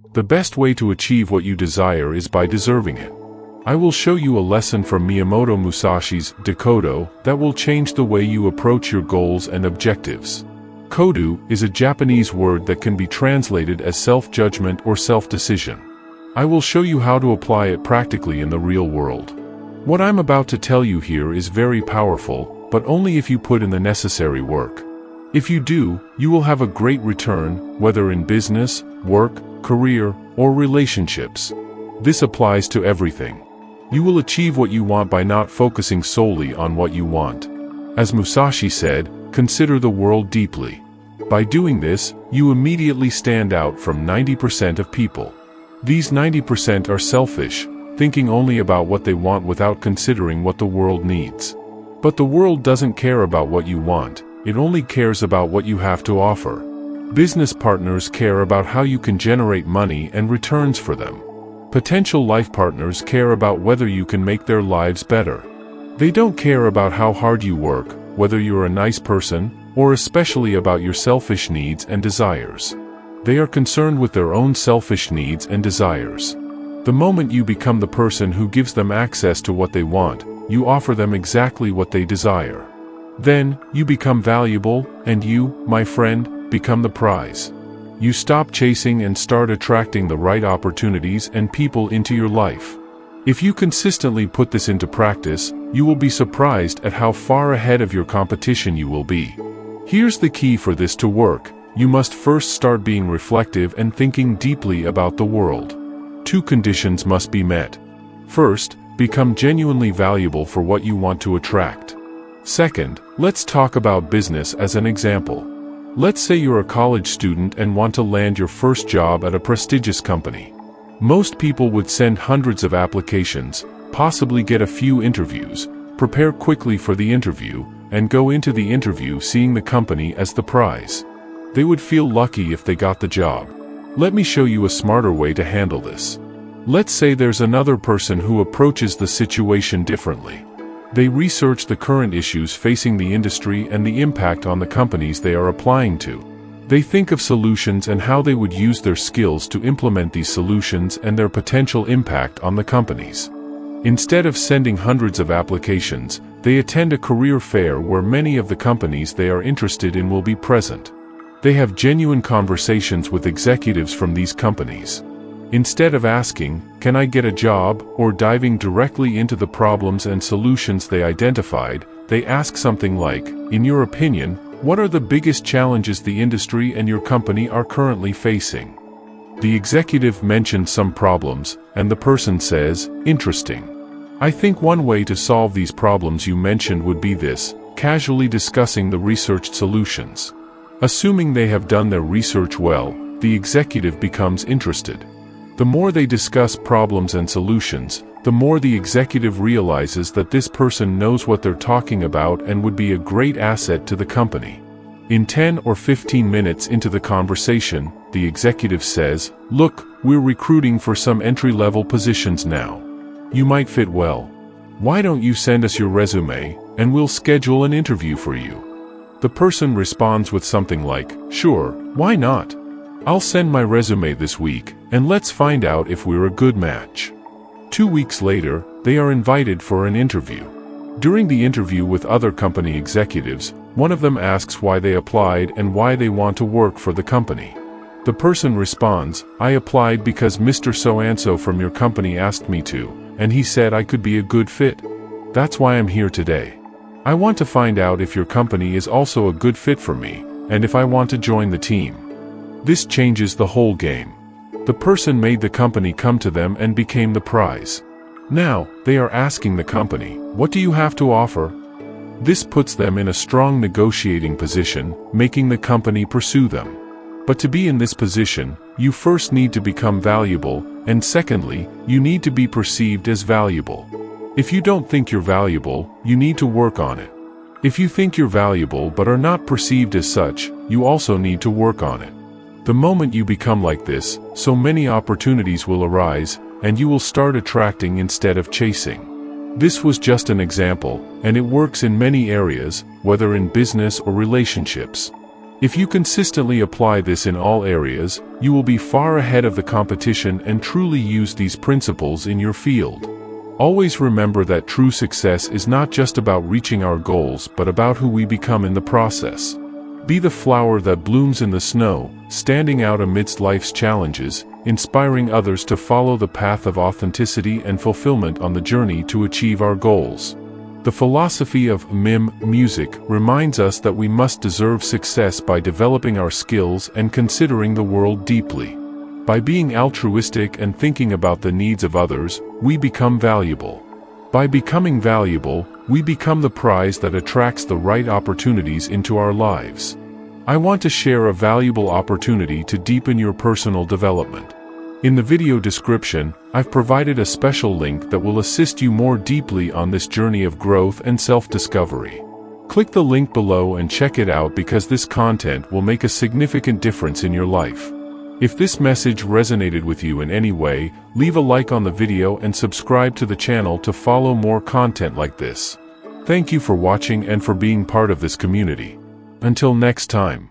The best way to achieve what you desire is by deserving it. I will show you a lesson from Miyamoto Musashi's Dekodo that will change the way you approach your goals and objectives. Kodo is a Japanese word that can be translated as self-judgment or self-decision. I will show you how to apply it practically in the real world. What I'm about to tell you here is very powerful, but only if you put in the necessary work. If you do, you will have a great return, whether in business, work, career, or relationships. This applies to everything. You will achieve what you want by not focusing solely on what you want. As Musashi said, consider the world deeply. By doing this, you immediately stand out from 90% of people. These 90% are selfish, thinking only about what they want without considering what the world needs. But the world doesn't care about what you want, it only cares about what you have to offer. Business partners care about how you can generate money and returns for them. Potential life partners care about whether you can make their lives better. They don't care about how hard you work, whether you're a nice person, or especially about your selfish needs and desires. They are concerned with their own selfish needs and desires. The moment you become the person who gives them access to what they want, you offer them exactly what they desire. Then, you become valuable, and you, my friend, become the prize. You stop chasing and start attracting the right opportunities and people into your life. If you consistently put this into practice, you will be surprised at how far ahead of your competition you will be. Here's the key for this to work. You must first start being reflective and thinking deeply about the world. Two conditions must be met. First, become genuinely valuable for what you want to attract. Second, let's talk about business as an example. Let's say you're a college student and want to land your first job at a prestigious company. Most people would send hundreds of applications, possibly get a few interviews, prepare quickly for the interview, and go into the interview seeing the company as the prize. They would feel lucky if they got the job. Let me show you a smarter way to handle this. Let's say there's another person who approaches the situation differently. They research the current issues facing the industry and the impact on the companies they are applying to. They think of solutions and how they would use their skills to implement these solutions and their potential impact on the companies. Instead of sending hundreds of applications, they attend a career fair where many of the companies they are interested in will be present. They have genuine conversations with executives from these companies. Instead of asking, "Can I get a job?" or diving directly into the problems and solutions they identified, they ask something like, "In your opinion, what are the biggest challenges the industry and your company are currently facing?" The executive mentions some problems, and the person says, "Interesting. I think one way to solve these problems you mentioned would be this," casually discussing the researched solutions. Assuming they have done their research well, the executive becomes interested. The more they discuss problems and solutions, the more the executive realizes that this person knows what they're talking about and would be a great asset to the company. In 10 or 15 minutes into the conversation, the executive says, "Look, we're recruiting for some entry-level positions now. You might fit well. Why don't you send us your resume, and we'll schedule an interview for you?" The person responds with something like, "Sure, why not? I'll send my resume this week, and let's find out if we're a good match." 2 weeks later, they are invited for an interview. During the interview with other company executives, one of them asks why they applied and why they want to work for the company. The person responds, "I applied because Mr. So-and-so from your company asked me to, and he said I could be a good fit. That's why I'm here today. I want to find out if your company is also a good fit for me, and if I want to join the team." This changes the whole game. The person made the company come to them and became the prize. Now, they are asking the company, "What do you have to offer?" This puts them in a strong negotiating position, making the company pursue them. But to be in this position, you first need to become valuable, and secondly, you need to be perceived as valuable. If you don't think you're valuable, you need to work on it. If you think you're valuable but are not perceived as such, you also need to work on it. The moment you become like this, so many opportunities will arise, and you will start attracting instead of chasing. This was just an example, and it works in many areas, whether in business or relationships. If you consistently apply this in all areas, you will be far ahead of the competition and truly use these principles in your field. Always remember that true success is not just about reaching our goals but about who we become in the process. Be the flower that blooms in the snow, standing out amidst life's challenges, inspiring others to follow the path of authenticity and fulfillment on the journey to achieve our goals. The philosophy of music reminds us that we must deserve success by developing our skills and considering the world deeply. By being altruistic and thinking about the needs of others, we become valuable. By becoming valuable, we become the prize that attracts the right opportunities into our lives. I want to share a valuable opportunity to deepen your personal development. In the video description, I've provided a special link that will assist you more deeply on this journey of growth and self-discovery. Click the link below and check it out because this content will make a significant difference in your life. If this message resonated with you in any way, leave a like on the video and subscribe to the channel to follow more content like this. Thank you for watching and for being part of this community. Until next time.